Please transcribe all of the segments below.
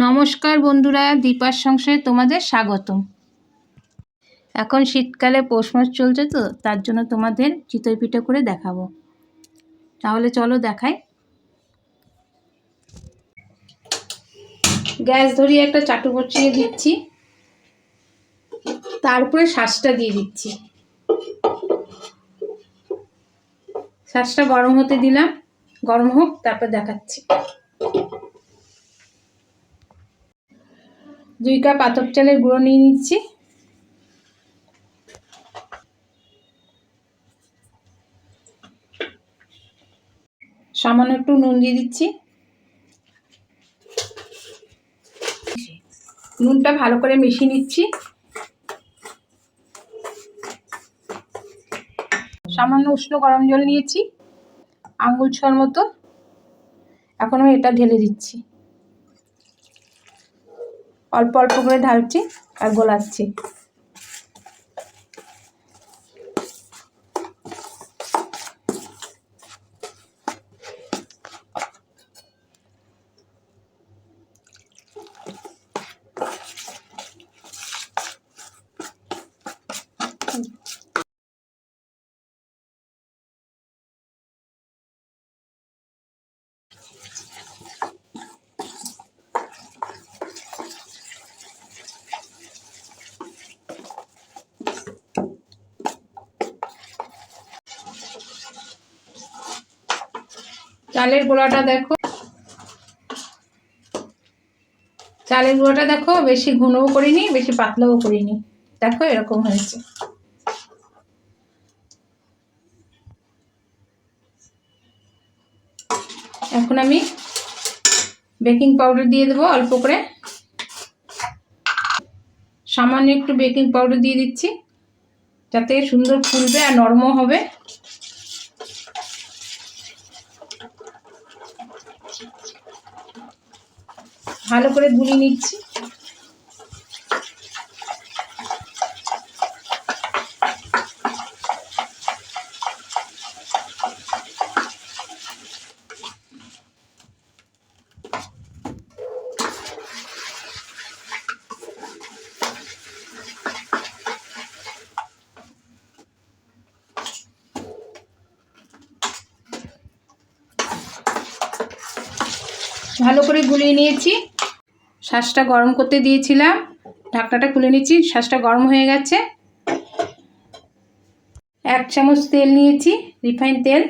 নমস্কার বন্ধুরা, দীপার সংসারে তোমাদের স্বাগতম। এখন শীতকালে পৌষ মাস চলছে, তো তার জন্য তোমাদের চিতই পিঠে করে দেখাবো। তাহলে চলো দেখাই। গ্যাস ধরিয়ে একটা চাটু বসিয়ে দিচ্ছি, তারপরে শাঁসটা দিয়ে দিচ্ছি। শাঁসটা গরম হতে দিলাম, গরম হোক তারপর দেখাচ্ছি। 2 কাপ আতপ চালের গুঁড়ো নিয়ে নিচ্ছি। সামান্য একটু নুন দিয়ে দিচ্ছি। নুনটা ভালো করে মিশিয়ে নিচ্ছি। সামান্য উষ্ণ গরম জল নিয়েছি, আঙুল ছোঁয়ার মতো। এখন আমি এটা ঢেলে দিচ্ছি, অল্প অল্প করে ঢালছি আর গোলাচ্ছি। চালের গুঁড়াটা দেখো, বেশি ঘনও করিনি, বেশি পাতলাও করিনি। দেখো এরকম হয়েছে। এখন আমি বেকিং পাউডার দিয়ে দেবো অল্প করে। সামান্য একটু বেকিং পাউডার দিয়ে দিচ্ছি, যাতে সুন্দর ফুলবে আর নরমও হবে। ভালো করে গুলিয়ে নিচ্ছি। ভালো করে গুলিয়ে নিয়েছি। শাঁসটা গরম করতে দিয়েছিলাম, ঢাকনাটা খুলে নিচ্ছি। শাঁসটা গরম হয়ে গেছে। 1 চামচ তেল নিয়েছি, রিফাইন তেল।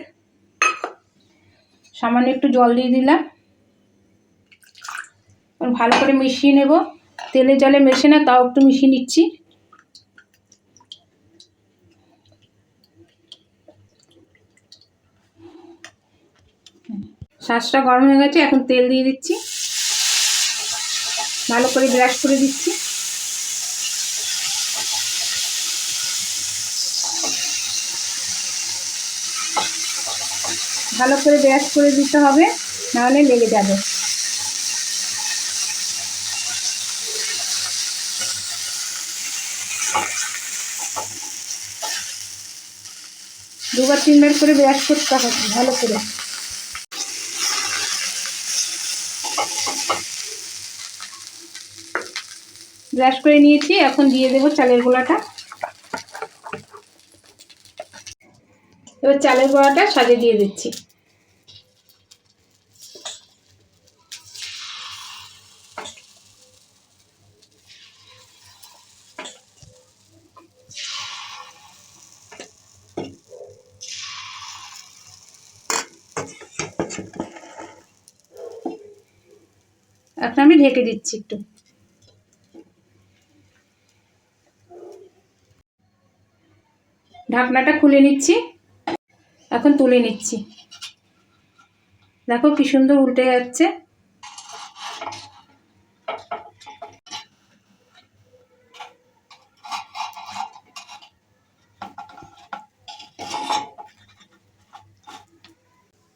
সামান্য একটু জল দিয়ে দিলাম, ভালো করে মিশিয়ে নেব। তেলে জলে মেশে না, তাও একটু মিশিয়ে নিচ্ছি। শাঁসটা গরম হয়ে গেছে, এখন তেল দিয়ে দিচ্ছি। ভালো করে ব্রাশ করে দিচ্ছি। ভালো করে ব্রাশ করে দিতে হবে, নাহলে লেগে যাবে। দুবার 3বার করে ব্রাশ করতে হবে ভালো করে। ব্রাশ করে নিয়েছি, এখন দিয়ে দেবো চালের গোলাটা। এবার চালের গোলাটা সাজিয়ে দিয়ে দিচ্ছি। এখন আমি ঢেকে দিচ্ছি একটু। ঢাকনাটা খুলে নিচ্ছি, এখন তুলে নিচ্ছি। দেখো কি সুন্দর উল্টে যাচ্ছে।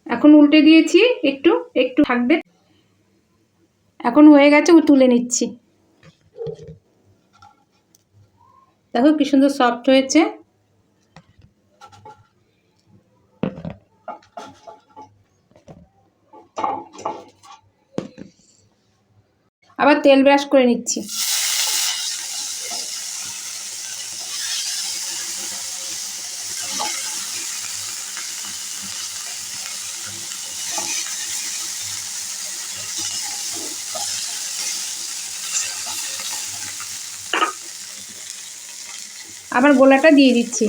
এখন উল্টে দিয়েছি, একটু একটু থাকবে। এখন হয়ে গেছে, তুলে নিচ্ছি। দেখো কি সুন্দর সফট হয়েছে। আবার তেল ব্রাশ করে নিচ্ছি। আবার গোলাটা দিয়ে দিচ্ছি।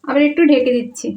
আবার একটু ঢেকে দিচ্ছি।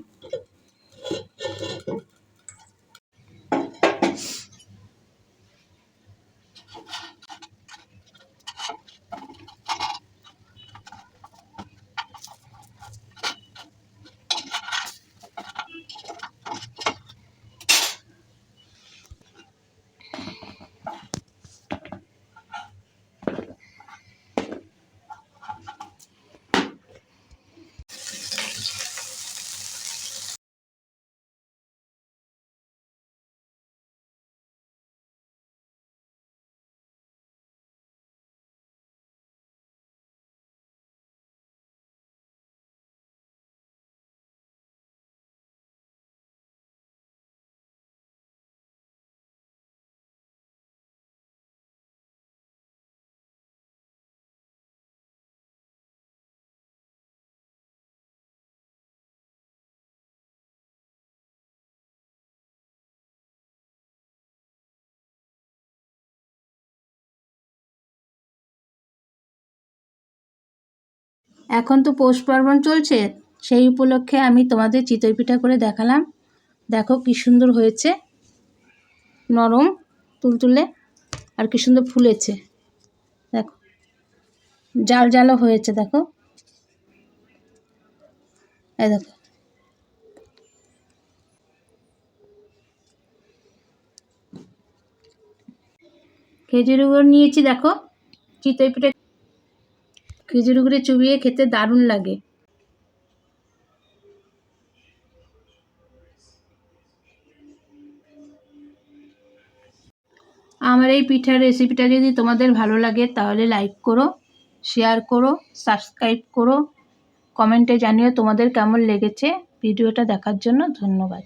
এখন তো পৌষ পার্বণ চলছে, সেই উপলক্ষে আমি তোমাদের চিতই পিঠা করে দেখালাম। দেখো কি সুন্দর হয়েছে, নরম তুলতুলে, আর কি সুন্দর ফুলেছে। দেখো জাল জালও হয়েছে, দেখো এই দেখো। খেজুর গুঁড়ো নিয়েছি, দেখো চিতই পিঠা খেজুর গুঁড়ো চুবিয়ে খেতে দারুণ লাগে। আমার এই পিঠার রেসিপিটা যদি তোমাদের ভালো লাগে তাহলে লাইক করো, শেয়ার করো, সাবস্ক্রাইব করো, কমেন্টে জানিও তোমাদের কেমন লেগেছে। ভিডিওটা দেখার জন্য ধন্যবাদ।